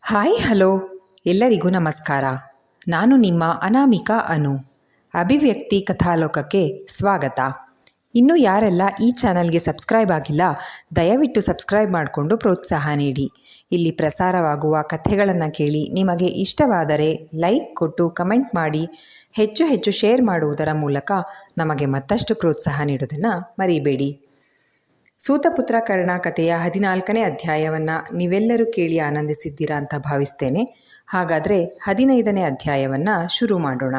Hi hello ಎಲ್ಲರಿಗೂ ನಮಸ್ಕಾರ. ನಾನು ನಿಮ್ಮ ಅನಾಮಿಕಾ ಅನು. ಅಭಿವ್ಯಕ್ತಿ ಕಥಾಲೋಕಕ್ಕೆ ಸ್ವಾಗತ. ಇನ್ನೂ ಯಾರೆಲ್ಲ ಈ ಚಾನಲ್ಗೆ ಸಬ್ಸ್ಕ್ರೈಬ್ ಆಗಿಲ್ಲ, ದಯವಿಟ್ಟು ಸಬ್ಸ್ಕ್ರೈಬ್ ಮಾಡಿಕೊಂಡು ಪ್ರೋತ್ಸಾಹ ನೀಡಿ. ಇಲ್ಲಿ ಪ್ರಸಾರವಾಗುವ ಕಥೆಗಳನ್ನು ಕೇಳಿ ನಿಮಗೆ ಇಷ್ಟವಾದರೆ ಲೈಕ್ ಕೊಟ್ಟು ಕಮೆಂಟ್ ಮಾಡಿ, ಹೆಚ್ಚು ಹೆಚ್ಚು ಶೇರ್ ಮಾಡುವುದರ ಮೂಲಕ ನಮಗೆ ಮತ್ತಷ್ಟು ಪ್ರೋತ್ಸಾಹ ನೀಡೋದನ್ನು ಮರಿಬೇಡಿ. ಸೂತಪುತ್ರ ಕರ್ಣ ಕಥೆಯ 14ನೇ ಅಧ್ಯಾಯವನ್ನು ನೀವೆಲ್ಲರೂ ಕೇಳಿ ಆನಂದಿಸಿದ್ದೀರಾ ಅಂತ ಭಾವಿಸ್ತೇನೆ. ಹಾಗಾದರೆ 15ನೇ ಅಧ್ಯಾಯವನ್ನು ಶುರು ಮಾಡೋಣ.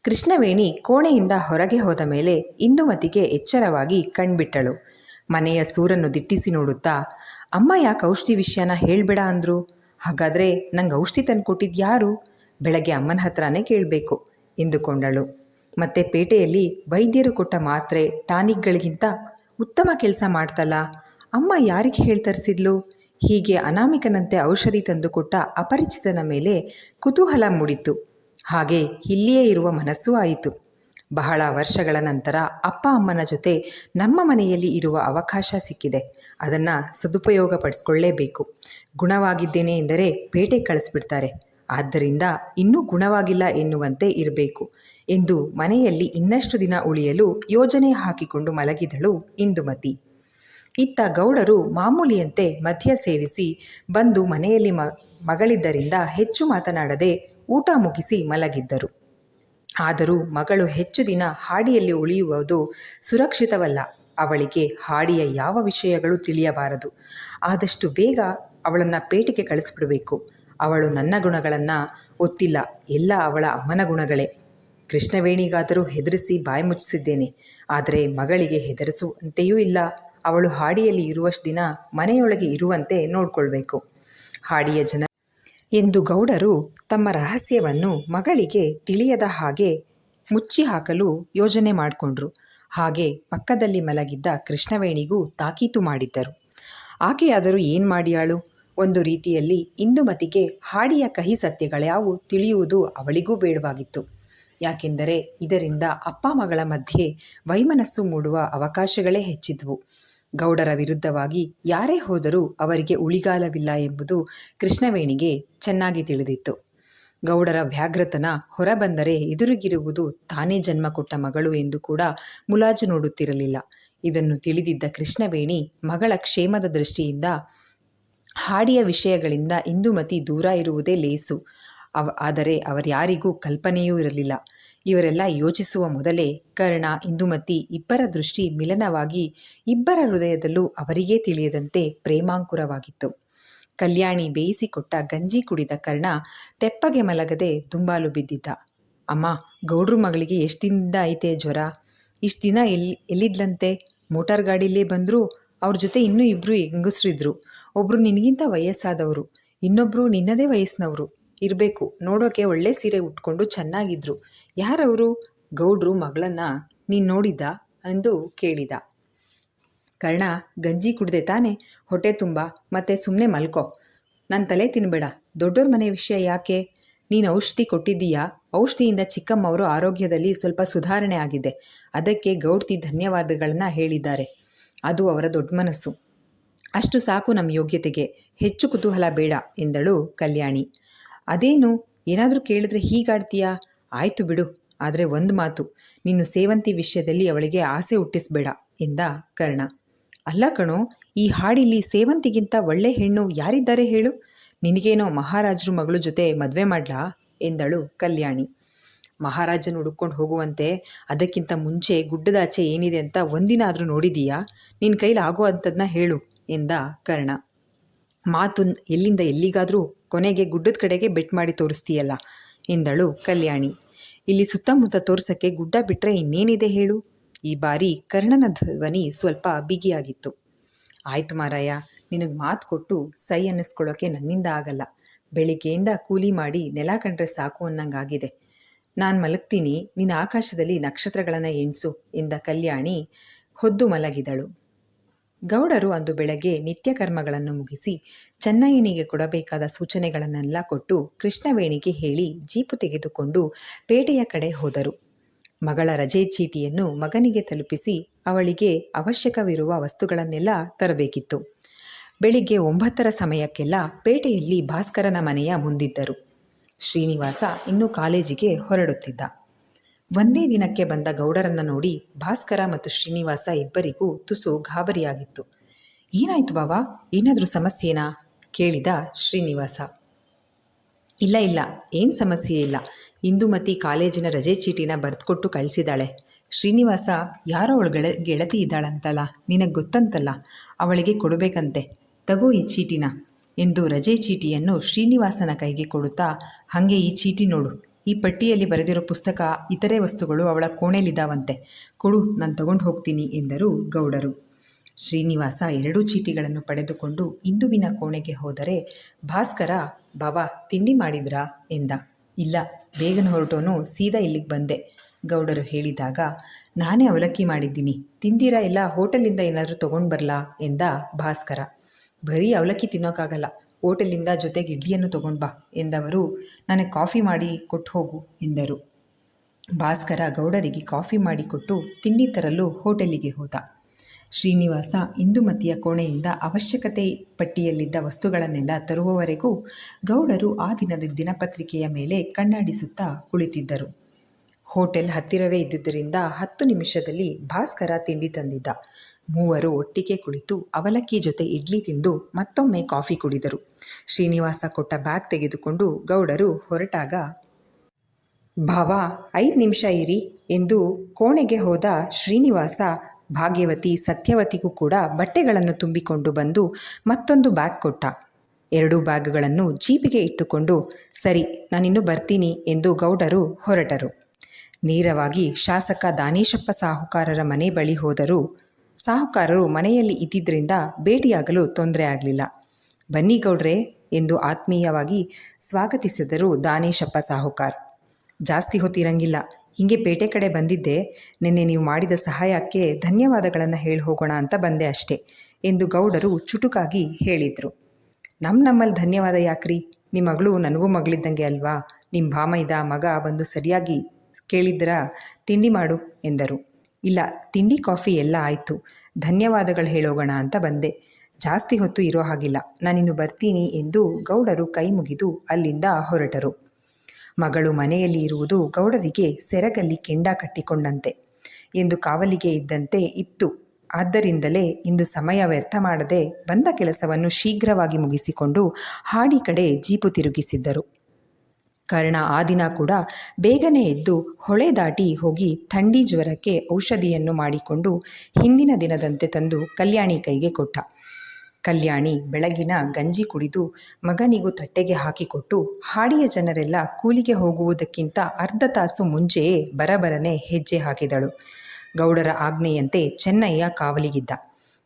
ಕೃಷ್ಣವೇಣಿ ಕೋಣೆಯಿಂದ ಹೊರಗೆ ಹೋದ ಮೇಲೆ ಇಂದುಮತಿಗೆ ಎಚ್ಚರವಾಗಿ ಕಣ್ಬಿಟ್ಟಳು. ಮನೆಯ ಸೂರನ್ನು ದಿಟ್ಟಿಸಿ ನೋಡುತ್ತಾ, ಅಮ್ಮ ಯಾಕೆ ಔಷಧಿ ವಿಷಯನ ಹೇಳಬೇಡ ಅಂದರು? ಹಾಗಾದರೆ ನಂಗೆ ಔಷಧಿ ತಂದು ಕೊಟ್ಟಿದ್ಯಾರು? ಬೆಳಗ್ಗೆ ಅಮ್ಮನ ಹತ್ರನೇ ಕೇಳಬೇಕು ಎಂದುಕೊಂಡಳು. ಮತ್ತೆ ಪೇಟೆಯಲ್ಲಿ ವೈದ್ಯರು ಕೊಟ್ಟ ಮಾತ್ರೆ ಟಾನಿಕ್ಗಳಿಗಿಂತ ಉತ್ತಮ ಕೆಲಸ ಮಾಡ್ತಲ್ಲ, ಅಮ್ಮ ಯಾರಿಗೆ ಹೇಳ್ತರಿಸಿದ್ಲು? ಹೀಗೆ ಅನಾಮಿಕನಂತೆ ಔಷಧಿ ತಂದುಕೊಟ್ಟ ಅಪರಿಚಿತನ ಮೇಲೆ ಕುತೂಹಲ ಮೂಡಿತು. ಹಾಗೆ ಇಲ್ಲಿಯೇ ಇರುವ ಮನಸ್ಸೂ ಆಯಿತು. ಬಹಳ ವರ್ಷಗಳ ನಂತರ ಅಪ್ಪ ಅಮ್ಮನ ಜೊತೆ ನಮ್ಮ ಮನೆಯಲ್ಲಿ ಇರುವ ಅವಕಾಶ ಸಿಕ್ಕಿದೆ. ಅದನ್ನು ಸದುಪಯೋಗಪಡಿಸ್ಕೊಳ್ಳೇಬೇಕು. ಗುಣವಾಗಿದ್ದೇನೆ ಎಂದರೆ ಪೇಟೆ ಕಳಿಸ್ಬಿಡ್ತಾರೆ. ಆದ್ದರಿಂದ ಇನ್ನೂ ಗುಣವಾಗಿಲ್ಲ ಎನ್ನುವಂತೆ ಇರಬೇಕು ಎಂದು ಮನೆಯಲ್ಲಿ ಇನ್ನಷ್ಟು ದಿನ ಉಳಿಯಲು ಯೋಜನೆ ಹಾಕಿಕೊಂಡು ಮಲಗಿದಳು ಇಂದುಮತಿ. ಇತ್ತ ಗೌಡರು ಮಾಮೂಲಿಯಂತೆ ಮದ್ಯ ಸೇವಿಸಿ ಬಂದು ಮನೆಯಲ್ಲಿ ಮಗಳಿದ್ದರಿಂದ ಹೆಚ್ಚು ಮಾತನಾಡದೆ ಊಟ ಮುಗಿಸಿ ಮಲಗಿದ್ದರು. ಆದರೂ ಮಗಳು ಹೆಚ್ಚು ದಿನ ಹಾಡಿಯಲ್ಲಿ ಉಳಿಯುವುದು ಸುರಕ್ಷಿತವಲ್ಲ. ಅವಳಿಗೆ ಹಾಡಿಯ ಯಾವ ವಿಷಯಗಳು ತಿಳಿಯಬಾರದು. ಆದಷ್ಟು ಬೇಗ ಅವಳನ್ನು ಪೇಟೆಗೆ ಕಳಿಸ್ಬಿಡಬೇಕು. ಅವಳು ನನ್ನ ಗುಣಗಳನ್ನು ಒತ್ತಿಲ್ಲ, ಎಲ್ಲ ಅವಳ ಅಮ್ಮನ ಗುಣಗಳೇ. ಕೃಷ್ಣವೇಣಿಗಾದರೂ ಹೆದರಿಸಿ ಬಾಯಿ ಮುಚ್ಚಿಸಿದ್ದೇನೆ, ಆದರೆ ಮಗಳಿಗೆ ಹೆದರಿಸುವಂತೆಯೂ ಇಲ್ಲ. ಅವಳು ಹಾಡಿಯಲ್ಲಿ ಇರುವಷ್ಟು ದಿನ ಮನೆಯೊಳಗೆ ಇರುವಂತೆ ನೋಡಿಕೊಳ್ಬೇಕು. ಹಾಡಿಯ ಜನ ಎಂದು ಗೌಡರು ತಮ್ಮ ರಹಸ್ಯವನ್ನು ಮಗಳಿಗೆ ತಿಳಿಯದ ಹಾಗೆ ಮುಚ್ಚಿ ಹಾಕಲು ಯೋಜನೆ ಮಾಡಿಕೊಂಡ್ರು. ಹಾಗೆ ಪಕ್ಕದಲ್ಲಿ ಮಲಗಿದ್ದ ಕೃಷ್ಣವೇಣಿಗೂ ತಾಕೀತು ಮಾಡಿದ್ದರು. ಆಕೆಯಾದರೂ ಏನು ಮಾಡಿಯಾಳು? ಒಂದು ರೀತಿಯಲ್ಲಿ ಇಂದುಮತಿಗೆ ಹಾಡಿಯ ಕಹಿ ಸತ್ಯಗಳ್ಯಾವು ತಿಳಿಯುವುದು ಅವಳಿಗೂ ಬೇಡವಾಗಿತ್ತು. ಯಾಕೆಂದರೆ ಇದರಿಂದ ಅಪ್ಪ ಮಗಳ ಮಧ್ಯೆ ವೈಮನಸ್ಸು ಮೂಡುವ ಅವಕಾಶಗಳೇ ಹೆಚ್ಚಿದ್ವು. ಗೌಡರ ವಿರುದ್ಧವಾಗಿ ಯಾರೇ ಹೋದರೂ ಅವರಿಗೆ ಉಳಿಗಾಲವಿಲ್ಲ ಎಂಬುದು ಕೃಷ್ಣವೇಣಿಗೆ ಚೆನ್ನಾಗಿ ತಿಳಿದಿತ್ತು. ಗೌಡರ ವ್ಯಾಘ್ರತನ ಹೊರಬಂದರೆ ಎದುರಿಗಿರುವುದು ತಾನೇ ಜನ್ಮ ಕೊಟ್ಟ ಮಗಳು ಎಂದು ಕೂಡ ಮುಲಾಜು ನೋಡುತ್ತಿರಲಿಲ್ಲ. ಇದನ್ನು ತಿಳಿದಿದ್ದ ಕೃಷ್ಣವೇಣಿ ಮಗಳ ಕ್ಷೇಮದ ದೃಷ್ಟಿಯಿಂದ ಹಾಡಿಯ ವಿಷಯಗಳಿಂದ ಇಂದುಮತಿ ದೂರ ಇರುವುದೇ ಲೇಸು. ಆದರೆ ಅವರ್ಯಾರಿಗೂ ಕಲ್ಪನೆಯೂ ಇರಲಿಲ್ಲ. ಇವರೆಲ್ಲ ಯೋಚಿಸುವ ಮೊದಲೇ ಕರ್ಣ ಇಂದುಮತಿ ಇಬ್ಬರ ದೃಷ್ಟಿ ಮಿಲನವಾಗಿ ಇಬ್ಬರ ಹೃದಯದಲ್ಲೂ ಅವರಿಗೇ ತಿಳಿಯದಂತೆ ಪ್ರೇಮಾಂಕುರವಾಗಿತ್ತು. ಕಲ್ಯಾಣಿ ಬೇಯಿಸಿಕೊಟ್ಟ ಗಂಜಿ ಕುಡಿದ ಕರ್ಣ ತೆಪ್ಪಗೆ ಮಲಗದೆ ದುಂಬಾಲು ಬಿದ್ದಿದ್ದ. ಅಮ್ಮ, ಗೌಡ್ರ ಮಗಳಿಗೆ ಎಷ್ಟು ದಿನದಿಂದ ಐತೆ ಜ್ವರ? ಇಷ್ಟು ದಿನ ಎಲ್ಲಿದ್ಲಂತೆ? ಮೋಟಾರ್ ಗಾಡಿಲೇ ಬಂದರು. ಅವ್ರ ಜೊತೆ ಇನ್ನೂ ಇಬ್ಬರು ಹೆಂಗಸ್ರಿದ್ರು. ಒಬ್ಬರು ನಿನಗಿಂತ ವಯಸ್ಸಾದವರು, ಇನ್ನೊಬ್ಬರು ನಿನ್ನದೇ ವಯಸ್ಸಿನವರು ಇರಬೇಕು. ನೋಡೋಕೆ ಒಳ್ಳೆ ಸೀರೆ ಉಟ್ಕೊಂಡು ಚೆನ್ನಾಗಿದ್ರು. ಯಾರವರು? ಗೌಡ್ರು ಮಗಳನ್ನು ನೀನು ನೋಡಿದ್ದ ಎಂದು ಕೇಳಿದ. ಕರ್ಣ, ಗಂಜಿ ಕುಡ್ದೆ ತಾನೆ? ಹೊಟ್ಟೆ ತುಂಬ. ಮತ್ತೆ ಸುಮ್ಮನೆ ಮಲ್ಕೋ. ನನ್ನ ತಲೆ ತಿನ್ನಬೇಡ. ದೊಡ್ಡೋರ ಮನೆ ವಿಷಯ ಯಾಕೆ? ನೀನು ಔಷಧಿ ಕೊಟ್ಟಿದ್ದೀಯಾ? ಔಷಧಿಯಿಂದ ಚಿಕ್ಕಮ್ಮವರು ಆರೋಗ್ಯದಲ್ಲಿ ಸ್ವಲ್ಪ ಸುಧಾರಣೆ ಆಗಿದೆ. ಅದಕ್ಕೆ ಗೌಡ್ತಿ ಧನ್ಯವಾದಗಳನ್ನು ಹೇಳಿದ್ದಾರೆ. ಅದು ಅವರ ದೊಡ್ಡ ಮನಸ್ಸು. ಅಷ್ಟು ಸಾಕು ನಮ್ಮ ಯೋಗ್ಯತೆಗೆ. ಹೆಚ್ಚು ಕುತೂಹಲ ಬೇಡ ಎಂದಳು ಕಲ್ಯಾಣಿ. ಅದೇನು, ಏನಾದರೂ ಕೇಳಿದ್ರೆ ಹೀಗಾಡ್ತೀಯಾ? ಆಯಿತು ಬಿಡು, ಆದರೆ ಒಂದು ಮಾತು, ನೀನು ಸೇವಂತಿ ವಿಷಯದಲ್ಲಿ ಅವಳಿಗೆ ಆಸೆ ಹುಟ್ಟಿಸ್ಬೇಡ ಎಂದ ಕರ್ಣ. ಅಲ್ಲ ಕಣೋ, ಈ ಹಾಡಿಲಿ ಸೇವಂತಿಗಿಂತ ಒಳ್ಳೆ ಹೆಣ್ಣು ಯಾರಿದ್ದಾರೆ ಹೇಳು? ನಿನಗೇನೋ ಮಹಾರಾಜರು ಮಗಳು ಜೊತೆ ಮದುವೆ ಮಾಡ್ಲಾ ಎಂದಳು ಕಲ್ಯಾಣಿ. ಮಹಾರಾಜನ ಹುಡುಕೊಂಡು ಹೋಗುವಂತೆ ಅದಕ್ಕಿಂತ ಮುಂಚೆ ಗುಡ್ಡದಾಚೆ ಏನಿದೆ ಅಂತ ಒಂದಿನ ಆದರೂ ನೋಡಿದೀಯಾ? ನಿನ್ನ ಕೈಲಿ ಆಗೋ ಅಂಥದ್ದನ್ನ ಹೇಳು ಎಂದ ಕರ್ಣ. ಮಾತು ಎಲ್ಲಿಂದ ಎಲ್ಲಿಗಾದರೂ ಕೊನೆಗೆ ಗುಡ್ಡದ ಕಡೆಗೆ ಬೆಟ್ ಮಾಡಿ ತೋರಿಸ್ತೀಯಲ್ಲ ಎಂದಳು ಕಲ್ಯಾಣಿ. ಇಲ್ಲಿ ಸುತ್ತಮುತ್ತ ತೋರ್ಸೋಕ್ಕೆ ಗುಡ್ಡ ಬಿಟ್ಟರೆ ಇನ್ನೇನಿದೆ ಹೇಳು? ಈ ಬಾರಿ ಕರ್ಣನ ಧ್ವನಿ ಸ್ವಲ್ಪ ಬಿಗಿಯಾಗಿತ್ತು. ಆಯಿತು ಮಾರಾಯ, ನಿನಗೆ ಮಾತು ಕೊಟ್ಟು ಸೈ ಅನ್ನಿಸ್ಕೊಳ್ಳೋಕೆ ನನ್ನಿಂದ ಆಗಲ್ಲ. ಬೆಳಿಗ್ಗೆಯಿಂದ ಕೂಲಿ ಮಾಡಿ ನೆಲ ಕಂಡ್ರೆ ಸಾಕು ಅನ್ನಂಗಾಗಿದೆ. ನಾನು ಮಲಗ್ತೀನಿ, ನಿನ್ನ ಆಕಾಶದಲ್ಲಿ ನಕ್ಷತ್ರಗಳನ್ನು ಎಣಿಸು ಎಂದ ಕಲ್ಯಾಣಿ ಹೊದ್ದು ಮಲಗಿದಳು. ಗೌಡರು ಅಂದು ಬೆಳಗ್ಗೆ ನಿತ್ಯ ಕರ್ಮಗಳನ್ನು ಮುಗಿಸಿ ಚೆನ್ನಯ್ಯನಿಗೆ ಕೊಡಬೇಕಾದ ಸೂಚನೆಗಳನ್ನೆಲ್ಲ ಕೊಟ್ಟು ಕೃಷ್ಣವೇಣಿಗೆ ಹೇಳಿ ಜೀಪು ತೆಗೆದುಕೊಂಡು ಪೇಟೆಯ ಕಡೆ ಹೋದರು. ಮಗಳ ರಜೆ ಚೀಟಿಯನ್ನು ಮಗನಿಗೆ ತಲುಪಿಸಿ ಅವಳಿಗೆ ಅವಶ್ಯಕವಿರುವ ವಸ್ತುಗಳನ್ನೆಲ್ಲ ತರಬೇಕಿತ್ತು. ಬೆಳಿಗ್ಗೆ 9 ಸಮಯಕ್ಕೆಲ್ಲ ಪೇಟೆಯಲ್ಲಿ ಭಾಸ್ಕರನ ಮನೆಯ ಮುಂದಿದ್ದರು. ಶ್ರೀನಿವಾಸ ಇನ್ನೂ ಕಾಲೇಜಿಗೆ ಹೊರಡುತ್ತಿದ್ದ. ಒಂದೇ ದಿನಕ್ಕೆ ಬಂದ ಗೌಡರನ್ನ ನೋಡಿ ಭಾಸ್ಕರ ಮತ್ತು ಶ್ರೀನಿವಾಸ ಇಬ್ಬರಿಗೂ ತುಸು ಗಾಬರಿಯಾಗಿತ್ತು. ಏನಾಯ್ತು ಬಾವಾ, ಏನಾದರೂ ಸಮಸ್ಯೆನಾ ಕೇಳಿದ ಶ್ರೀನಿವಾಸ. ಇಲ್ಲ ಇಲ್ಲ, ಏನು ಸಮಸ್ಯೆ ಇಲ್ಲ. ಇಂದುಮತಿ ಕಾಲೇಜಿನ ರಜೆ ಚೀಟಿನ ಬರೆದುಕೊಟ್ಟು ಕಳಿಸಿದಾಳೆ. ಶ್ರೀನಿವಾಸ, ಯಾರೋ ಅವಳ ಗೆಳತಿ ಇದ್ದಾಳಂತಲ್ಲ, ನಿನಗೆ ಗೊತ್ತಂತಲ್ಲ, ಅವಳಿಗೆ ಕೊಡಬೇಕಂತೆ. ತಗೋ ಈ ಚೀಟಿನ ಎಂದು ರಜೆ ಚೀಟಿಯನ್ನು ಶ್ರೀನಿವಾಸನ ಕೈಗೆ ಕೊಡುತ್ತಾ, ಹಾಗೆ ಈ ಚೀಟಿ ನೋಡು, ಈ ಪಟ್ಟಿಯಲ್ಲಿ ಬರೆದಿರೋ ಪುಸ್ತಕ ಇತರೆ ವಸ್ತುಗಳು ಅವಳ ಕೋಣೆಲಿದ್ದಾವಂತೆ, ಕೊಡು, ನಾನು ತಗೊಂಡು ಹೋಗ್ತೀನಿ ಎಂದರು ಗೌಡರು. ಶ್ರೀನಿವಾಸ 2 ಚೀಟಿಗಳನ್ನು ಪಡೆದುಕೊಂಡು ಇಂದುವಿನ ಕೋಣೆಗೆ ಹೋದರೆ ಭಾಸ್ಕರ, ಬಾಬಾ ತಿಂಡಿ ಮಾಡಿದ್ರಾ ಎಂದ. ಇಲ್ಲ, ಬೇಗನೆ ಹೊರಟೋನು ಸೀದಾ ಇಲ್ಲಿಗೆ ಬಂದೆ ಗೌಡರು ಹೇಳಿದಾಗ, ನಾನೇ ಅವಲಕ್ಕಿ ಮಾಡಿದ್ದೀನಿ, ತಿಂದಿರಾ ಇಲ್ಲ ಹೋಟೆಲಿಂದ ಏನಾದರೂ ತೊಗೊಂಡು ಬರಲಾ ಎಂದ ಭಾಸ್ಕರ. ಬರೀ ಅವಲಕ್ಕಿ ತಿನ್ನೋಕ್ಕಾಗಲ್ಲ, ಹೋಟೆಲಿಂದ ಜೊತೆಗೆ ಇಡ್ಲಿಯನ್ನು ತೊಗೊಂಡು ಬಾ ಎಂದವರು ನನಗೆ ಕಾಫಿ ಮಾಡಿ ಕೊಟ್ಟು ಹೋಗು ಎಂದರು. ಭಾಸ್ಕರ ಗೌಡರಿಗೆ ಕಾಫಿ ಮಾಡಿಕೊಟ್ಟು ತಿಂಡಿ ತರಲು ಹೋಟೆಲಿಗೆ ಹೋದ. ಶ್ರೀನಿವಾಸ ಇಂದುಮತಿಯ ಕೋಣೆಯಿಂದ ಅವಶ್ಯಕತೆ ಪಟ್ಟಿಯಲ್ಲಿದ್ದ ವಸ್ತುಗಳನ್ನೆಲ್ಲ ತರುವವರೆಗೂ ಗೌಡರು ಆ ದಿನದ ದಿನಪತ್ರಿಕೆಯ ಮೇಲೆ ಕಣ್ಣಾಡಿಸುತ್ತಾ ಕುಳಿತಿದ್ದರು. ಹೋಟೆಲ್ ಹತ್ತಿರವೇ ಇದ್ದುದರಿಂದ 10 ನಿಮಿಷದಲ್ಲಿ ಭಾಸ್ಕರ ತಿಂಡಿ ತಂದಿದ್ದ. ಮೂವರು ಒಟ್ಟಿಗೆ ಕುಳಿತು ಅವಲಕ್ಕಿ ಜೊತೆ ಇಡ್ಲಿ ತಿಂದು ಮತ್ತೊಮ್ಮೆ ಕಾಫಿ ಕುಡಿದರು. ಶ್ರೀನಿವಾಸ ಕೊಟ್ಟ ಬ್ಯಾಗ್ ತೆಗೆದುಕೊಂಡು ಗೌಡರು ಹೊರಟಾಗ, ಭಾವಾ 5 ನಿಮಿಷ ಇರಿ ಎಂದು ಕೋಣೆಗೆ ಹೋದ ಶ್ರೀನಿವಾಸ ಭಾಗ್ಯವತಿ ಸತ್ಯವತಿಗೂ ಕೂಡ ಬಟ್ಟೆಗಳನ್ನು ತುಂಬಿಕೊಂಡು ಬಂದು ಮತ್ತೊಂದು ಬ್ಯಾಗ್ ಕೊಟ್ಟ. 2 ಬ್ಯಾಗ್ಗಳನ್ನು ಜೀಪಿಗೆ ಇಟ್ಟುಕೊಂಡು, ಸರಿ ನಾನಿನ್ನೂ ಬರ್ತೀನಿ ಎಂದು ಗೌಡರು ಹೊರಟರು. ನೇರವಾಗಿ ಶಾಸಕ ದಾನೇಶಪ್ಪ ಸಾಹುಕಾರರ ಮನೆ ಬಳಿ ಹೋದರು. ಸಾಹುಕಾರರು ಮನೆಯಲ್ಲಿ ಇದ್ದಿದ್ದರಿಂದ ಭೇಟಿಯಾಗಲು ತೊಂದರೆ ಆಗಲಿಲ್ಲ. ಬನ್ನಿ ಗೌಡ್ರೆ ಎಂದು ಆತ್ಮೀಯವಾಗಿ ಸ್ವಾಗತಿಸಿದರು ದಾನೇಶಪ್ಪ ಸಾಹುಕಾರ್. ಜಾಸ್ತಿ ಹೊತ್ತಿರಂಗಿಲ್ಲ, ಹೀಗೆ ಪೇಟೆ ಕಡೆ ಬಂದಿದ್ದೆ, ನಿನ್ನೆ ನೀವು ಮಾಡಿದ ಸಹಾಯಕ್ಕೆ ಧನ್ಯವಾದಗಳನ್ನು ಹೇಳಿ ಹೋಗೋಣ ಅಂತ ಬಂದೆ ಅಷ್ಟೇ ಎಂದು ಗೌಡರು ಚುಟುಕಾಗಿ ಹೇಳಿದರು. ನಮ್ಮಲ್ಲಿ ಧನ್ಯವಾದ ಯಾಕ್ರಿ, ನಿಮ್ಮ ಮಗಳು ನನಗೂ ಮಗಳಿದ್ದಂಗೆ ಅಲ್ವಾ, ನಿಮ್ಮ ಭಾಮೈದ ಮಗ ಬಂದು ಸರಿಯಾಗಿ ಕೇಳಿದ್ರ ತಿಂಡಿ ಮಾಡು ಎಂದರು. ಇಲ್ಲ, ತಿಂಡಿ ಕಾಫಿ ಎಲ್ಲ ಆಯಿತು, ಧನ್ಯವಾದಗಳು ಹೇಳೋಗೋಣ ಅಂತ ಬಂದೆ, ಜಾಸ್ತಿ ಹೊತ್ತು ಇರೋ ಹಾಗಿಲ್ಲ, ನಾನಿನ್ನು ಬರ್ತೀನಿ ಎಂದು ಗೌಡರು ಕೈ ಮುಗಿದು ಅಲ್ಲಿಂದ ಹೊರಟರು. ಮಗಳು ಮನೆಯಲ್ಲಿ ಇರುವುದು ಗೌಡರಿಗೆ ಸೆರಗಲ್ಲಿ ಕೆಂಡ ಕಟ್ಟಿಕೊಂಡಂತೆ ಎಂದು ಕಾವಲಿಗೆ ಇದ್ದಂತೆ ಇತ್ತು. ಆದ್ದರಿಂದಲೇ ಇಂದು ಸಮಯ ವ್ಯರ್ಥ ಮಾಡದೆ ಬಂದ ಕೆಲಸವನ್ನು ಶೀಘ್ರವಾಗಿ ಮುಗಿಸಿಕೊಂಡು ಹಾಡಿ ಕಡೆ ಜೀಪು ತಿರುಗಿಸಿದ್ದರು. ಕಾರಣ ಆ ದಿನ ಕೂಡ ಬೇಗನೆ ಎದ್ದು ಹೊಳೆ ದಾಟಿ ಹೋಗಿ ಥಂಡಿ ಜ್ವರಕ್ಕೆ ಔಷಧಿಯನ್ನು ಮಾಡಿಕೊಂಡು ಹಿಂದಿನ ದಿನದಂತೆ ತಂದು ಕಲ್ಯಾಣಿ ಕೈಗೆ ಕೊಟ್ಟ. ಕಲ್ಯಾಣಿ ಬೆಳಗಿನ ಗಂಜಿ ಕುಡಿದು ಮಗನಿಗೂ ತಟ್ಟೆಗೆ ಹಾಕಿಕೊಟ್ಟು ಹಾಡಿಯ ಜನರೆಲ್ಲ ಕೂಲಿಗೆ ಹೋಗುವುದಕ್ಕಿಂತ ಅರ್ಧ ತಾಸು ಮುಂಚೆಯೇ ಬರಬರನೆ ಹೆಜ್ಜೆ ಹಾಕಿದಳು. ಗೌಡರ ಆಜ್ಞೆಯಂತೆ ಚೆನ್ನಯ್ಯ ಕಾವಲಿಗಿದ್ದ.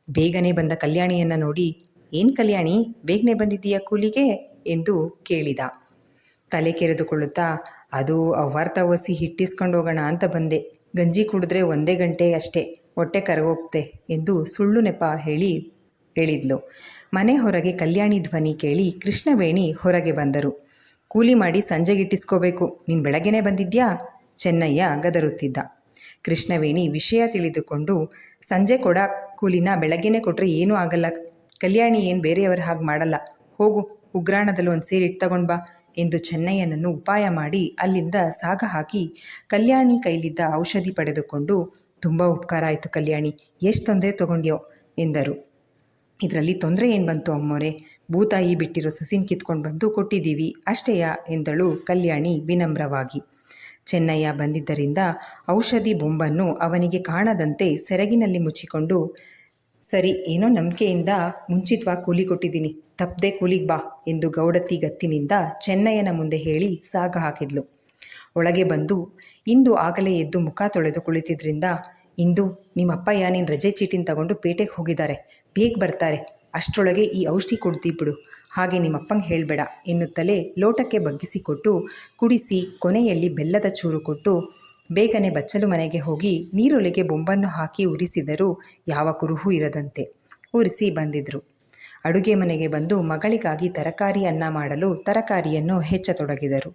ಬೇಗನೆ ಬಂದ ಕಲ್ಯಾಣಿಯನ್ನು ನೋಡಿ, ಏನು ಕಲ್ಯಾಣಿ, ಬೇಗನೆ ಬಂದಿದ್ದೀಯ ಕೂಲಿಗೆ ಎಂದು ಕೇಳಿದ. ತಲೆ ಕೆರೆದುಕೊಳ್ಳುತ್ತಾ, ಅದು ಅವ್ವಾರ್ತ ಒಸಿ ಹಿಟ್ಟಿಸ್ಕೊಂಡು ಹೋಗೋಣ ಅಂತ ಬಂದೆ, ಗಂಜಿ ಕುಡಿದ್ರೆ 1 ಗಂಟೆ ಅಷ್ಟೇ, ಹೊಟ್ಟೆ ಕರಗೋಗ್ತೆ ಎಂದು ಸುಳ್ಳು ನೆಪ ಹೇಳಿದ್ಲು. ಮನೆ ಹೊರಗೆ ಕಲ್ಯಾಣಿ ಧ್ವನಿ ಕೇಳಿ ಕೃಷ್ಣವೇಣಿ ಹೊರಗೆ ಬಂದರು. ಕೂಲಿ ಮಾಡಿ ಸಂಜೆಗಿಟ್ಟಿಸ್ಕೋಬೇಕು, ನೀನು ಬೆಳಗ್ಗೆನೇ ಬಂದಿದ್ಯಾ ಚೆನ್ನಯ್ಯ ಗದರುತ್ತಿದ್ದ. ಕೃಷ್ಣವೇಣಿ ವಿಷಯ ತಿಳಿದುಕೊಂಡು, ಸಂಜೆ ಕೂಲಿನ ಬೆಳಗ್ಗೆನೇ ಕೊಟ್ಟರೆ ಏನೂ ಆಗಲ್ಲ, ಕಲ್ಯಾಣಿ ಏನು ಬೇರೆಯವರ ಹಾಗೆ ಮಾಡಲ್ಲ, ಹೋಗು ಉಗ್ರಾಣದಲ್ಲಿ ಒಂದು ಸೇರಿ ತಗೊಂಡು ಬಾ ಎಂದು ಚೆನ್ನಯ್ಯನನ್ನು ಉಪಾಯ ಮಾಡಿ ಅಲ್ಲಿಂದ ಸಾಗ ಹಾಕಿ ಕಲ್ಯಾಣಿ ಕೈಲಿದ್ದ ಔಷಧಿ ಪಡೆದುಕೊಂಡು, ತುಂಬ ಉಪಕಾರ ಆಯಿತು ಕಲ್ಯಾಣಿ, ಎಷ್ಟು ತೊಂದರೆ ತಗೊಂಡ್ಯೋ ಎಂದರು. ಇದರಲ್ಲಿ ತೊಂದರೆ ಏನು ಬಂತು ಅಮ್ಮೋರೆ, ಭೂತಾಯಿ ಬಿಟ್ಟಿರೋ ಸಸಿನ್ ಕಿತ್ಕೊಂಡು ಬಂದು ಕೊಟ್ಟಿದ್ದೀವಿ ಅಷ್ಟೇಯಾ ಎಂದಳು ಕಲ್ಯಾಣಿ ವಿನಮ್ರವಾಗಿ. ಚೆನ್ನಯ್ಯ ಬಂದಿದ್ದರಿಂದ ಔಷಧಿ ಬೊಂಬನ್ನು ಅವನಿಗೆ ಕಾಣದಂತೆ ಸೆರಗಿನಲ್ಲಿ ಮುಚ್ಚಿಕೊಂಡು, ಸರಿ, ಏನೋ ನಂಬಿಕೆಯಿಂದ ಮುಂಚಿತವಾಗಿ ಕೂಲಿ ಕೊಟ್ಟಿದ್ದೀನಿ, ತಪ್ಪದೆ ಕೂಲಿಗೆ ಬಾ ಎಂದು ಗೌಡತಿ ಗತ್ತಿನಿಂದ ಚೆನ್ನಯ್ಯನ ಮುಂದೆ ಹೇಳಿ ಸಾಗ ಹಾಕಿದ್ಲು. ಒಳಗೆ ಬಂದು ಇಂದು ಆಗಲೇ ಎದ್ದು ಮುಖ ತೊಳೆದು ಕುಳಿತಿದ್ರಿಂದ, ಇಂದು ನಿಮ್ಮಪ್ಪಯ್ಯ ನೀನು ರಜೆ ಚೀಟಿನ ತಗೊಂಡು ಪೇಟೆಗೆ ಹೋಗಿದ್ದಾರೆ, ಬೇಗ ಬರ್ತಾರೆ, ಅಷ್ಟರೊಳಗೆ ಈ ಔಷಧಿ ಕೊಡ್ತೀಬಿಡು, ಹಾಗೆ ನಿಮ್ಮಪ್ಪಂಗೆ ಹೇಳಬೇಡ ಎನ್ನುತ್ತಲೇ ಲೋಟಕ್ಕೆ ಬಗ್ಗಿಸಿಕೊಟ್ಟು ಕುಡಿಸಿ ಕೊನೆಯಲ್ಲಿ ಬೆಲ್ಲದ ಚೂರು ಕೊಟ್ಟು ಬೇಗನೆ ಬಚ್ಚಲು ಮನೆಗೆ ಹೋಗಿ ನೀರೊಳಗೆ ಬೊಂಬನ್ನು ಹಾಕಿ ಉರಿಸಿದರೂ ಯಾವ ಕುರುಹೂ ಇರದಂತೆ ಉರಿಸಿ ಬಂದಿದ್ದರು. ಅಡುಗೆ ಮನೆಗೆ ಬಂದು ಮಗಳಿಗಾಗಿ ತರಕಾರಿ ಅನ್ನ ಮಾಡಲು ತರಕಾರಿಯನ್ನು ಹೆಚ್ಚತೊಡಗಿದರು.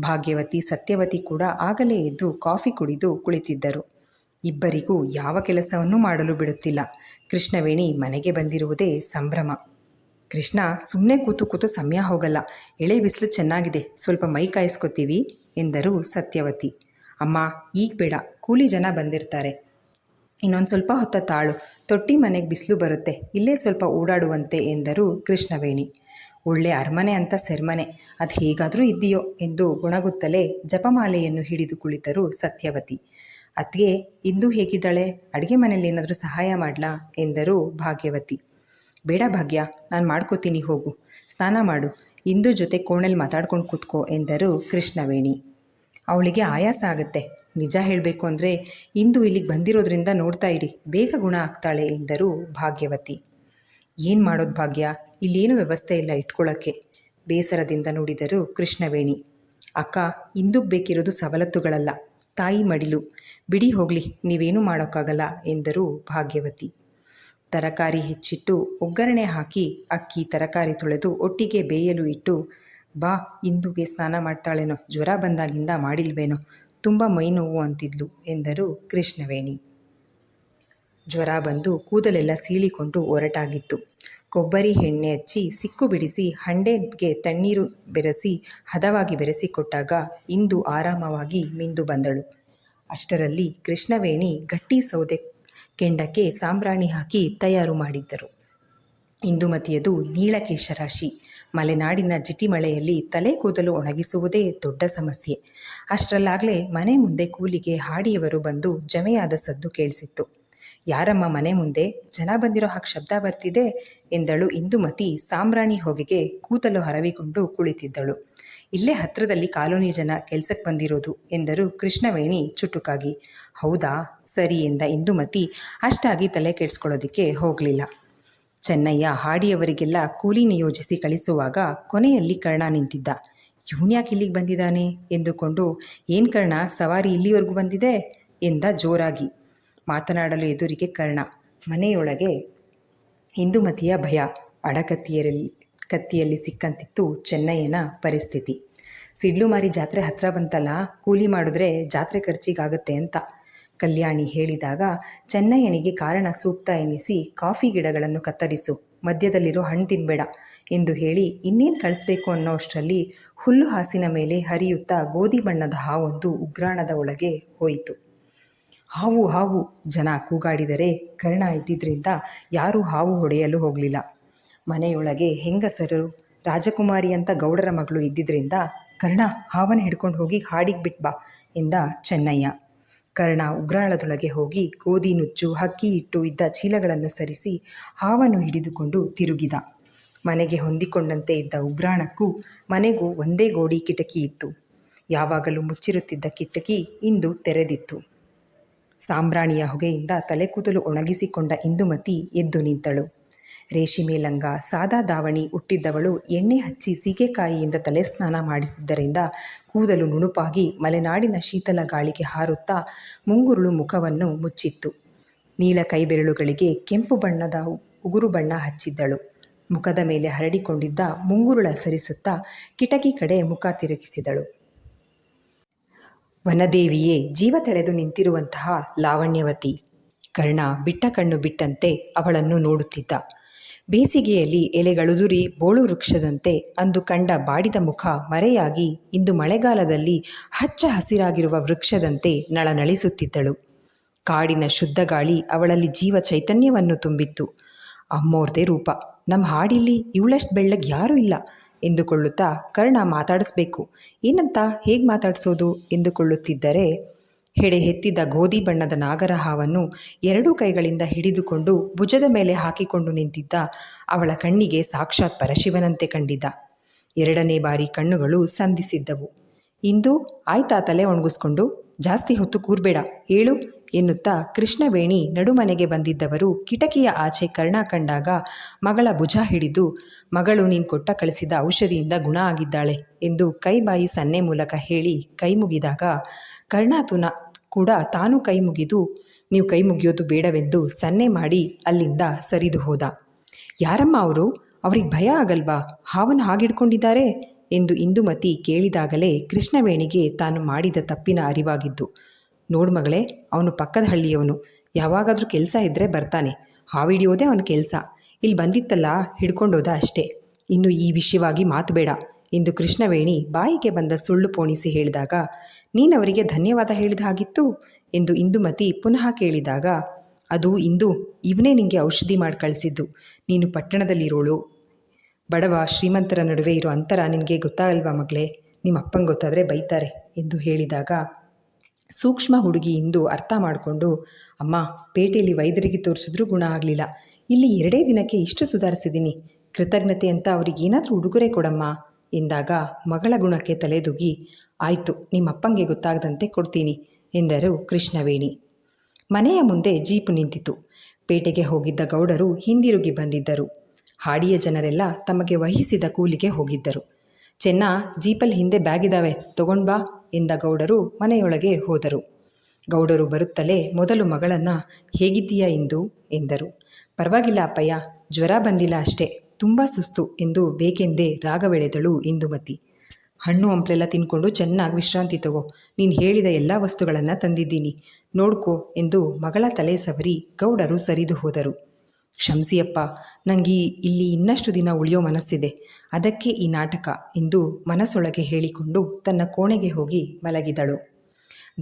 ಭಾಗ್ಯವತಿ ಸತ್ಯವತಿ ಕೂಡ ಆಗಲೇ ಎದ್ದು ಕಾಫಿ ಕುಡಿದು ಕುಳಿತಿದ್ದರು. ಇಬ್ಬರಿಗೂ ಯಾವ ಕೆಲಸವನ್ನೂ ಮಾಡಲು ಬಿಡುತ್ತಿಲ್ಲ. ಕೃಷ್ಣವೇಣಿ ಮನೆಗೆ ಬಂದಿರುವುದೇ ಸಂಭ್ರಮ. ಕೃಷ್ಣ ಸುಮ್ಮನೆ ಕೂತು ಕೂತು ಸಮಯ ಹೋಗಲ್ಲ, ಎಳೆ ಬಿಸಿಲು ಚೆನ್ನಾಗಿದೆ, ಸ್ವಲ್ಪ ಮೈ ಕಾಯಿಸ್ಕೊತೀವಿ ಎಂದರು ಸತ್ಯವತಿ. ಅಮ್ಮ ಈಗ ಬೇಡ, ಕೂಲಿ ಜನ ಬಂದಿರ್ತಾರೆ, ಇನ್ನೊಂದು ಸ್ವಲ್ಪ ಹೊತ್ತ ತಾಳು, ತೊಟ್ಟಿ ಮನೆಗೆ ಬಿಸಿಲು ಬರುತ್ತೆ, ಇಲ್ಲೇ ಸ್ವಲ್ಪ ಓಡಾಡುವಂತೆ ಎಂದರು ಕೃಷ್ಣವೇಣಿ. ಒಳ್ಳೆ ಅರಮನೆ ಅಂತ ಸೆರ್ಮನೆ, ಅದು ಹೇಗಾದರೂ ಇದ್ದೀಯೋ ಎಂದು ಗುಣಗುತ್ತಲೇ ಜಪಮಾಲೆಯನ್ನು ಹಿಡಿದು ಕುಳಿತರು ಸತ್ಯವತಿ. ಅತ್ತಿಗೆ ಇಂದು ಹೇಗಿದ್ದಾಳೆ, ಅಡುಗೆ ಮನೇಲಿ ಏನಾದರೂ ಸಹಾಯ ಮಾಡಲಾ ಎಂದರು ಭಾಗ್ಯವತಿ. ಬೇಡ ಭಾಗ್ಯ, ನಾನು ಮಾಡ್ಕೋತೀನಿ, ಹೋಗು ಸ್ನಾನ ಮಾಡು, ಇಂದು ಜೊತೆ ಕೋಣೆಲಿ ಮಾತಾಡ್ಕೊಂಡು ಕೂತ್ಕೋ ಎಂದರು ಕೃಷ್ಣವೇಣಿ. ಅವಳಿಗೆ ಆಯಾಸ ಆಗುತ್ತೆ, ನಿಜ ಹೇಳಬೇಕು ಅಂದರೆ ಇಂದು ಇಲ್ಲಿಗೆ ಬಂದಿರೋದ್ರಿಂದ ನೋಡ್ತಾ ಇರಿ, ಬೇಗ ಗುಣ ಆಗ್ತಾಳೆ ಎಂದರು ಭಾಗ್ಯವತಿ. ಏನು ಮಾಡೋದು ಭಾಗ್ಯ, ಇಲ್ಲೇನು ವ್ಯವಸ್ಥೆ ಇಲ್ಲ ಇಟ್ಕೊಳ್ಳೋಕ್ಕೆ, ಬೇಸರದಿಂದ ನುಡಿದರು ಕೃಷ್ಣವೇಣಿ. ಅಕ್ಕ, ಇಂದುಗೆ ಬೇಕಿರೋದು ಸವಲತ್ತುಗಳಲ್ಲ, ತಾಯಿ ಮಡಿಲು, ಬಿಡಿ ಹೋಗಲಿ, ನೀವೇನೂ ಮಾಡೋಕ್ಕಾಗಲ್ಲ ಎಂದರು ಭಾಗ್ಯವತಿ. ತರಕಾರಿ ಹೆಚ್ಚಿಟ್ಟು ಒಗ್ಗರಣೆ ಹಾಕಿ ಅಕ್ಕಿ ತರಕಾರಿ ತೊಳೆದು ಒಟ್ಟಿಗೆ ಬೇಯಲು ಇಟ್ಟು, ಬಾ ಇಂದುಗೆ ಸ್ನಾನ ಮಾಡ್ತಾಳೇನೋ, ಜ್ವರ ಬಂದಾಗಿಂದ ಮಾಡಿಲ್ವೇನೋ, ತುಂಬ ಮೈನೋವು ಅಂತಿದ್ಲು ಎಂದರು ಕೃಷ್ಣವೇಣಿ. ಜ್ವರ ಬಂದು ಕೂದಲೆಲ್ಲ ಸೀಳಿಕೊಂಡು ಒರಟಾಗಿತ್ತು. ಕೊಬ್ಬರಿ ಎಣ್ಣೆ ಹಚ್ಚಿ ಸಿಕ್ಕು ಬಿಡಿಸಿ ಹಂಡೆಗೆ ತಣ್ಣೀರು ಬೆರೆಸಿ ಹದವಾಗಿ ಬೆರೆಸಿಕೊಟ್ಟಾಗ ಇಂದು ಆರಾಮವಾಗಿ ಮಿಂದು ಬಂದಳು. ಅಷ್ಟರಲ್ಲಿ ಕೃಷ್ಣವೇಣಿ ಗಟ್ಟಿ ಸೌದೆ ಕೆಂಡಕ್ಕೆ ಸಾಂಬ್ರಾಣಿ ಹಾಕಿ ತಯಾರು ಮಾಡಿದ್ದರು. ಇಂದುಮತಿಯದು ನೀಳಕೇಶರಾಶಿ. ಮಲೆನಾಡಿನ ಜಿಟಿಮಳೆಯಲ್ಲಿ ತಲೆ ಕೂದಲು ಒಣಗಿಸುವುದೇ ದೊಡ್ಡ ಸಮಸ್ಯೆ. ಅಷ್ಟರಲ್ಲಾಗಲೇ ಮನೆ ಮುಂದೆ ಕೂಲಿಗೆ ಹಾಡಿಯವರು ಬಂದು ಜಮೆಯಾದ ಸದ್ದು ಕೇಳಿಸಿತ್ತು. ಯಾರಮ್ಮ ಮನೆ ಮುಂದೆ, ಜನ ಬಂದಿರೋ ಹಾಗೆ ಶಬ್ದ ಬರ್ತಿದೆ ಎಂದಳು ಇಂದುಮತಿ. ಸಾಂಬ್ರಾಣಿ ಹೊಗೆಗೆ ಕೂದಲು ಹರವಿಕೊಂಡು ಕುಳಿತಿದ್ದಳು. ಇಲ್ಲೇ ಹತ್ತಿರದಲ್ಲಿ ಕಾಲೋನಿ ಜನ ಕೆಲ್ಸಕ್ಕೆ ಬಂದಿರೋದು ಎಂದರು ಕೃಷ್ಣವೇಣಿ ಚುಟುಕಾಗಿ. ಹೌದಾ, ಸರಿ ಎಂದ ಇಂದುಮತಿ. ಅಷ್ಟಾಗಿ ತಲೆ ಕೆಡಿಸ್ಕೊಳ್ಳೋದಕ್ಕೆ ಹೋಗಲಿಲ್ಲ. ಚೆನ್ನಯ್ಯ ಹಾಡಿಯವರಿಗೆಲ್ಲ ಕೂಲಿ ನಿಯೋಜಿಸಿ ಕಳಿಸುವಾಗ ಕೊನೆಯಲ್ಲಿ ಕರ್ಣ ನಿಂತಿದ್ದ. ಇವನ್ಯಾಕೆ ಇಲ್ಲಿಗೆ ಬಂದಿದ್ದಾನೆ ಎಂದುಕೊಂಡು, ಏನು ಕರ್ಣ, ಸವಾರಿ ಇಲ್ಲಿವರೆಗೂ ಬಂದಿದೆ ಎಂದ ಜೋರಾಗಿ. ಮಾತನಾಡಲು ಎದುರಿಗೆ ಕರ್ಣ. ಮನೆಯೊಳಗೆ ಇಂದುಮತಿಯ ಭಯ. ಕತ್ತಿಯಲ್ಲಿ ಸಿಕ್ಕಂತಿತ್ತು ಚೆನ್ನಯ್ಯನ ಪರಿಸ್ಥಿತಿ. ಸಿಡ್ಲುಮಾರಿ ಜಾತ್ರೆ ಹತ್ರ ಬಂತಲ್ಲ, ಕೂಲಿ ಮಾಡಿದ್ರೆ ಜಾತ್ರೆ ಖರ್ಚಿಗಾಗತ್ತೆ ಅಂತ ಕಲ್ಯಾಣಿ ಹೇಳಿದಾಗ ಚೆನ್ನಯ್ಯನಿಗೆ ಕಾರಣ ಸೂಕ್ತ ಎನ್ನಿಸಿ, ಕಾಫಿ ಗಿಡಗಳನ್ನು ಕತ್ತರಿಸು, ಮಧ್ಯದಲ್ಲಿರೋ ಹಣ್ಣು ತಿನ್ಬೇಡ ಎಂದು ಹೇಳಿ ಇನ್ನೇನು ಕಳಿಸ್ಬೇಕು ಅನ್ನೋಷ್ಟರಲ್ಲಿ ಹುಲ್ಲು ಹಾಸಿನ ಮೇಲೆ ಹರಿಯುತ್ತಾ ಗೋಧಿ ಬಣ್ಣದ ಹಾವೊಂದು ಉಗ್ರಾಣದ ಒಳಗೆ ಹೋಯಿತು. ಹಾವು ಹಾವು ಜನ ಕೂಗಾಡಿದರೆ ಕರ್ಣ ಇದ್ದಿದ್ದರಿಂದ ಯಾರೂ ಹಾವು ಹೊಡೆಯಲು ಹೋಗಲಿಲ್ಲ. ಮನೆಯೊಳಗೆ ಹೆಂಗಸರು, ರಾಜಕುಮಾರಿ ಅಂತ ಗೌಡರ ಮಗಳು ಇದ್ದಿದ್ದರಿಂದ, ಕರ್ಣ ಹಾವನ್ನು ಹಿಡ್ಕೊಂಡು ಹೋಗಿ ಹಾಡಿಗೆ ಬಿಟ್ಬಾ ಎಂದ ಚೆನ್ನಯ್ಯ. ಕರ್ಣ ಉಗ್ರಾಳದೊಳಗೆ ಹೋಗಿ ಗೋಧಿ ನುಚ್ಚು, ಅಕ್ಕಿ ಇಟ್ಟು ಇದ್ದ ಚೀಲಗಳನ್ನು ಸರಿಸಿ ಹಾವನ್ನು ಹಿಡಿದುಕೊಂಡು ತಿರುಗಿದ. ಮನೆಗೆ ಹೊಂದಿಕೊಂಡಂತೆ ಇದ್ದ ಉಗ್ರಾಣಕ್ಕೂ ಮನೆಗೂ ಒಂದೇ ಗೋಡಿ ಕಿಟಕಿ ಇತ್ತು. ಯಾವಾಗಲೂ ಮುಚ್ಚಿರುತ್ತಿದ್ದ ಕಿಟಕಿ ಇಂದು ತೆರೆದಿತ್ತು. ಸಾಂಬ್ರಾಣಿಯ ಹೊಗೆಯಿಂದ ತಲೆಕೂದಲು ಒಣಗಿಸಿಕೊಂಡ ಇಂದುಮತಿ ಎದ್ದು ನಿಂತಳು. ರೇಷ್ಮೆ ಲಂಗ, ಸಾದಾ ದಾವಣಿ ಉಟ್ಟಿದ್ದವಳು ಎಣ್ಣೆ ಹಚ್ಚಿ ಸೀಗೆಕಾಯಿಯಿಂದ ತಲೆ ಸ್ನಾನ ಮಾಡಿಸಿದ್ದರಿಂದ ಕೂದಲು ನುಣುಪಾಗಿ ಮಲೆನಾಡಿನ ಶೀತಲ ಗಾಳಿಗೆ ಹಾರುತ್ತಾ ಮುಂಗುರುಳು ಮುಖವನ್ನು ಮುಚ್ಚಿತ್ತು. ನೀಳ ಕೈಬೆರಳುಗಳಿಗೆ ಕೆಂಪು ಬಣ್ಣದ ಉಗುರು ಬಣ್ಣ ಹಚ್ಚಿದ್ದಳು. ಮುಖದ ಮೇಲೆ ಹರಡಿಕೊಂಡಿದ್ದ ಮುಂಗುರುಳ ಸರಿಸುತ್ತಾ ಕಿಟಕಿ ಕಡೆ ಮುಖ ತಿರುಗಿಸಿದಳು. ವನದೇವಿಯೇ ಜೀವ ತಳೆದು ನಿಂತಿರುವಂತಹ ಲಾವಣ್ಯವತಿ. ಕರ್ಣ ಬಿಟ್ಟ ಕಣ್ಣು ಬಿಟ್ಟಂತೆ ಅವಳನ್ನು ನೋಡುತ್ತಿದ್ದ. ಬೇಸಿಗೆಯಲ್ಲಿ ಎಲೆಗಳುದುರಿ ಬೋಳು ವೃಕ್ಷದಂತೆ ಅಂದು ಕಂಡ ಬಾಡಿದ ಮುಖ ಮರೆಯಾಗಿ ಇಂದು ಮಳೆಗಾಲದಲ್ಲಿ ಹಚ್ಚ ಹಸಿರಾಗಿರುವ ವೃಕ್ಷದಂತೆ ನಳನಳಿಸುತ್ತಿದ್ದಳು. ಕಾಡಿನ ಶುದ್ಧ ಗಾಳಿ ಅವಳಲ್ಲಿ ಜೀವ ಚೈತನ್ಯವನ್ನು ತುಂಬಿತ್ತು. ಅಮ್ಮೋರ್ದೇ ರೂಪ, ನಮ್ಮ ಹಾಡಿಲ್ಲಿ ಇವಳಷ್ಟು ಬೆಳ್ಳಗೆ ಯಾರೂ ಇಲ್ಲ ಎಂದುಕೊಳ್ಳುತ್ತಾ ಕರ್ಣ ಮಾತಾಡಿಸ್ಬೇಕು, ಏನಂತ, ಹೇಗೆ ಮಾತಾಡಿಸೋದು ಎಂದುಕೊಳ್ಳುತ್ತಿದ್ದರೆ ಹೆಡೆ ಎತ್ತಿದ ಗೋಧಿ ಬಣ್ಣದ ನಾಗರ ಹಾವನ್ನು ಎರಡೂ ಕೈಗಳಿಂದ ಹಿಡಿದುಕೊಂಡು ಭುಜದ ಮೇಲೆ ಹಾಕಿಕೊಂಡು ನಿಂತಿದ್ದ ಅವಳ ಕಣ್ಣಿಗೆ ಸಾಕ್ಷಾತ್ ಪರಶಿವನಂತೆ ಕಂಡಿದ್ದ. ಎರಡನೇ ಬಾರಿ ಕಣ್ಣುಗಳು ಸಂಧಿಸಿದ್ದವು. ಇಂದು ಆಯ್ತಾ ತಲೆ ಒಣಗಿಸ್ಕೊಂಡು, ಜಾಸ್ತಿ ಹೊತ್ತು ಕೂರ್ಬೇಡ, ಏಳು ಎನ್ನುತ್ತಾ ಕೃಷ್ಣವೇಣಿ ನಡುಮನೆಗೆ ಬಂದಿದ್ದವರು ಕಿಟಕಿಯ ಆಚೆ ಕರ್ಣ ಕಂಡಾಗ ಮಗಳ ಭುಜ ಹಿಡಿದು, ಮಗಳು ನೀನು ಕೊಟ್ಟ ಕಳಿಸಿದ ಔಷಧಿಯಿಂದ ಗುಣ ಆಗಿದ್ದಾಳೆ ಎಂದು ಕೈಬಾಯಿ ಸನ್ನೆ ಮೂಲಕ ಹೇಳಿ ಕೈ ಮುಗಿದಾಗ ಕರ್ಣ ಕೂಡ ತಾನು ಕೈ ಮುಗಿದು, ನೀವು ಕೈ ಮುಗಿಯೋದು ಬೇಡವೆಂದು ಸನ್ನೆ ಮಾಡಿ ಅಲ್ಲಿಂದ ಸರಿದು ಹೋದ. ಯಾರಮ್ಮ ಅವರು, ಅವ್ರಿಗೆ ಭಯ ಆಗಲ್ವಾ, ಹಾವನ್ನು ಹಾಗಿಡ್ಕೊಂಡಿದ್ದಾರೆ ಎಂದು ಇಂದುಮತಿ ಕೇಳಿದಾಗಲೇ ಕೃಷ್ಣವೇಣಿಗೆ ತಾನು ಮಾಡಿದ ತಪ್ಪಿನ ಅರಿವಾಗಿದ್ದು. ನೋಡು ಮಗಳೇ, ಅವನು ಪಕ್ಕದ ಹಳ್ಳಿಯವನು, ಯಾವಾಗಾದರೂ ಕೆಲಸ ಇದ್ದರೆ ಬರ್ತಾನೆ, ಹಾವಿಡಿಯೋದೇ ಅವನ ಕೆಲಸ, ಇಲ್ಲಿ ಬಂದಿತ್ತಲ್ಲ ಹಿಡ್ಕೊಂಡೋದ ಅಷ್ಟೇ. ಇನ್ನು ಈ ವಿಷಯವಾಗಿ ಮಾತು ಬೇಡ ಎಂದು ಕೃಷ್ಣವೇಣಿ ಬಾಯಿಗೆ ಬಂದ ಸುಳ್ಳು ಪೋಣಿಸಿ ಹೇಳಿದಾಗ, ನೀನವರಿಗೆ ಧನ್ಯವಾದ ಹೇಳಿದ ಹಾಗಿತ್ತು ಎಂದು ಇಂದುಮತಿ ಪುನಃ ಕೇಳಿದಾಗ, ಅದು ಇಂದು ಇವನೇ ನಿನಗೆ ಔಷಧಿ ಮಾಡಿ ಕಳಿಸಿದ್ದು. ನೀನು ಪಟ್ಟಣದಲ್ಲಿರೋಳು, ಬಡವ ಶ್ರೀಮಂತರ ನಡುವೆ ಇರೋ ಅಂತರ ನಿನಗೆ ಗೊತ್ತಾಗಲ್ವಾ ಮಗಳೇ? ನಿಮ್ಮ ಅಪ್ಪಂಗೆ ಗೊತ್ತಾದರೆ ಬೈತಾರೆ ಎಂದು ಹೇಳಿದಾಗ, ಸೂಕ್ಷ್ಮ ಹುಡುಗಿ ಇಂದು ಅರ್ಥ ಮಾಡಿಕೊಂಡು, ಅಮ್ಮ, ಪೇಟೆಯಲ್ಲಿ ವೈದ್ಯರಿಗೆ ತೋರಿಸಿದ್ರೂ ಗುಣ ಆಗಲಿಲ್ಲ, ಇಲ್ಲಿ 2 ದಿನಕ್ಕೆ ಇಷ್ಟು ಸುಧಾರಿಸಿದ್ದೀನಿ, ಕೃತಜ್ಞತೆ ಅಂತ ಅವ್ರಿಗೇನಾದರೂ ಉಡುಗೊರೆ ಕೊಡಮ್ಮ ಎಂದಾಗ ಮಗಳ ಗುಣಕ್ಕೆ ತಲೆದೂಗಿ, ಆಯಿತು, ನಿಮ್ಮ ಅಪ್ಪಂಗೆ ಗೊತ್ತಾಗದಂತೆ ಕೊಡ್ತೀನಿ ಎಂದರು ಕೃಷ್ಣವೇಣಿ. ಮನೆಯ ಮುಂದೆ ಜೀಪು ನಿಂತಿತು. ಪೇಟೆಗೆ ಹೋಗಿದ್ದ ಗೌಡರು ಹಿಂದಿರುಗಿ ಬಂದಿದ್ದರು. ಹಾಡಿಯ ಜನರೆಲ್ಲ ತಮಗೆ ವಹಿಸಿದ ಕೂಲಿಗೆ ಹೋಗಿದ್ದರು. ಚೆನ್ನ, ಜೀಪಲ್ಲಿ ಹಿಂದೆ ಬ್ಯಾಗ್ ಇದ್ದಾವೆ, ತಗೊಂಡು ಬಾ ಎಂದ ಗೌಡರು ಮನೆಯೊಳಗೆ ಹೋದರು. ಗೌಡರು ಬರುತ್ತಲೇ ಮೊದಲು ಮಗಳನ್ನು, ಹೇಗಿದ್ದೀಯಾ ಇಂದು ಎಂದರು. ಪರವಾಗಿಲ್ಲ ಅಪ್ಪಯ್ಯ, ಜ್ವರ ಬಂದಿಲ್ಲ ಅಷ್ಟೇ, ತುಂಬ ಸುಸ್ತು ಎಂದು ಬೇಕೆಂದೇ ರಾಗವೆಳೆದಳು ಇಂದುಮತಿ. ಹಣ್ಣು ಹಂಪಲೆಲ್ಲ ತಿನ್ಕೊಂಡು ಚೆನ್ನಾಗಿ ವಿಶ್ರಾಂತಿ ತಗೋ, ನೀನು ಹೇಳಿದ ಎಲ್ಲ ವಸ್ತುಗಳನ್ನು ತಂದಿದ್ದೀನಿ, ನೋಡ್ಕೋ ಎಂದು ಮಗಳ ತಲೆ ಸವರಿ ಗೌಡರು ಸರಿದು ಹೋದರು. ಕ್ಷಮಿಸಿಯಪ್ಪ, ನನಗೆ ಇಲ್ಲಿ ಇನ್ನಷ್ಟು ದಿನ ಉಳಿಯೋ ಮನಸ್ಸಿದೆ, ಅದಕ್ಕೆ ಈ ನಾಟಕ ಎಂದು ಮನಸ್ಸೊಳಗೆ ಹೇಳಿಕೊಂಡು ತನ್ನ ಕೋಣೆಗೆ ಹೋಗಿ ಮಲಗಿದಳು.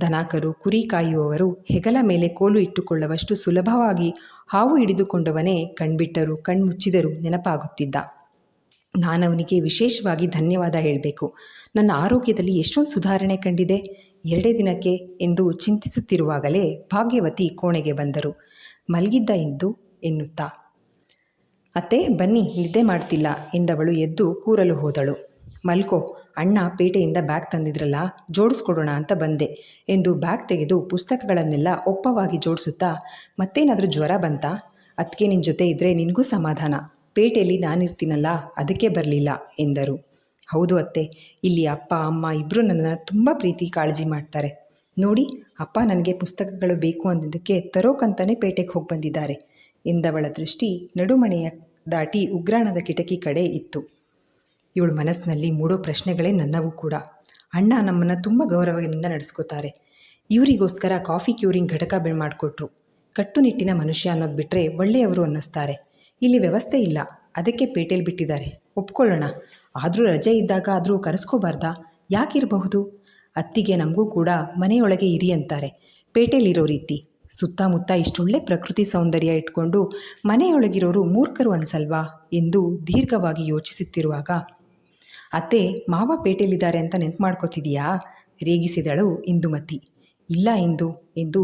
ದನಕರು ಕುರಿ ಕಾಯುವವರು ಹೆಗಲ ಮೇಲೆ ಕೋಲು ಇಟ್ಟುಕೊಳ್ಳುವಷ್ಟು ಸುಲಭವಾಗಿ ಹಾವು ಹಿಡಿದುಕೊಂಡವನೇ ಕಣ್ಬಿಟ್ಟರೂ ಕಣ್ಮುಚ್ಚಿದರೂ ನೆನಪಾಗುತ್ತಿದ್ದ. ನಾನವನಿಗೆ ವಿಶೇಷವಾಗಿ ಧನ್ಯವಾದ ಹೇಳಬೇಕು. ನನ್ನ ಆರೋಗ್ಯದಲ್ಲಿ ಎಷ್ಟೊಂದು ಸುಧಾರಣೆ ಕಂಡಿದೆ 2 ದಿನಕ್ಕೆ ಎಂದು ಚಿಂತಿಸುತ್ತಿರುವಾಗಲೇ ಭಾಗ್ಯವತಿ ಕೋಣೆಗೆ ಬಂದರು. ಮಲಗಿದ್ದ ಇಂದು ಎನ್ನುತ್ತಾ, ಅತ್ತೆ ಬನ್ನಿ, ನಿದ್ದೆ ಮಾಡ್ತಿಲ್ಲ ಎಂದವಳು ಎದ್ದು ಕೂರಲು ಹೋದಳು. ಮಲ್ಕೋ, ಅಣ್ಣ ಪೇಟೆಯಿಂದ ಬ್ಯಾಗ್ ತಂದಿದ್ರಲ್ಲ, ಜೋಡಿಸ್ಕೊಡೋಣ ಅಂತ ಬಂದೆ ಎಂದು ಬ್ಯಾಗ್ ತೆಗೆದು ಪುಸ್ತಕಗಳನ್ನೆಲ್ಲ ಒಪ್ಪವಾಗಿ ಜೋಡಿಸುತ್ತಾ, ಮತ್ತೇನಾದರೂ ಜ್ವರ ಬಂತಾ? ಅದಕ್ಕೆ ನಿನ್ನ ಜೊತೆ ಇದ್ದರೆ ನಿನಗೂ ಸಮಾಧಾನ, ಪೇಟೆಯಲ್ಲಿ ನಾನಿರ್ತೀನಲ್ಲ ಅದಕ್ಕೆ ಬರಲಿಲ್ಲ ಎಂದರು. ಹೌದು ಅತ್ತೆ, ಇಲ್ಲಿ ಅಪ್ಪ ಅಮ್ಮ ಇಬ್ಬರು ನನ್ನನ್ನು ತುಂಬ ಪ್ರೀತಿ ಕಾಳಜಿ ಮಾಡ್ತಾರೆ. ನೋಡಿ, ಅಪ್ಪ ನನಗೆ ಪುಸ್ತಕಗಳು ಬೇಕು ಅಂದಿದ್ದಕ್ಕೆ ತರೋಕಂತಾನೆ ಪೇಟೆಗೆ ಹೋಗಿ ಬಂದಿದ್ದಾರೆ ಎಂದವಳ ದೃಷ್ಟಿ ನಡುಮಣೆಯ ದಾಟಿ ಉಗ್ರಾಣದ ಕಿಟಕಿ ಕಡೆ ಇತ್ತು. ಇವಳು ಮನಸ್ಸಿನಲ್ಲಿ ಮೂಡೋ ಪ್ರಶ್ನೆಗಳೇ ನನ್ನವೂ ಕೂಡ. ಅಣ್ಣ ನಮ್ಮನ್ನು ತುಂಬ ಗೌರವದಿಂದ ನಡೆಸ್ಕೋತಾರೆ. ಇವರಿಗೋಸ್ಕರ ಕಾಫಿ ಕ್ಯೂರಿಂಗ್ ಘಟಕ ಮಾಡಿಕೊಟ್ರು. ಕಟ್ಟುನಿಟ್ಟಿನ ಮನುಷ್ಯ ಅನ್ನೋದು ಬಿಟ್ಟರೆ ಒಳ್ಳೆಯವರು ಅನ್ನಿಸ್ತಾರೆ. ಇಲ್ಲಿ ವ್ಯವಸ್ಥೆ ಇಲ್ಲ, ಅದಕ್ಕೆ ಪೇಟೆಯಲ್ಲಿ ಬಿಟ್ಟಿದ್ದಾರೆ, ಒಪ್ಕೊಳ್ಳೋಣ. ಆದರೂ ರಜೆ ಇದ್ದಾಗ ಆದರೂ ಕರೆಸ್ಕೋಬಾರ್ದಾ? ಯಾಕಿರಬಹುದು? ಅತ್ತಿಗೆ ನಮಗೂ ಕೂಡ ಮನೆಯೊಳಗೆ ಇರಿ ಅಂತಾರೆ, ಪೇಟೆಯಲ್ಲಿರೋ ರೀತಿ. ಸುತ್ತಮುತ್ತ ಇಷ್ಟೊಳ್ಳೆ ಪ್ರಕೃತಿ ಸೌಂದರ್ಯ ಇಟ್ಕೊಂಡು ಮನೆಯೊಳಗಿರೋರು ಮೂರ್ಖರು ಅನ್ಸಲ್ವಾ ಎಂದು ದೀರ್ಘವಾಗಿ ಯೋಚಿಸುತ್ತಿರುವಾಗ, ಅತ್ತೆ, ಮಾವ ಪೇಟೆಯಲ್ಲಿದ್ದಾರೆ ಅಂತ ನೆನ್ಪು ಮಾಡ್ಕೋತಿದೀಯಾ ರೇಗಿಸಿದಳು ಇಂದುಮತಿ. ಇಲ್ಲ ಇಂದು ಎಂದು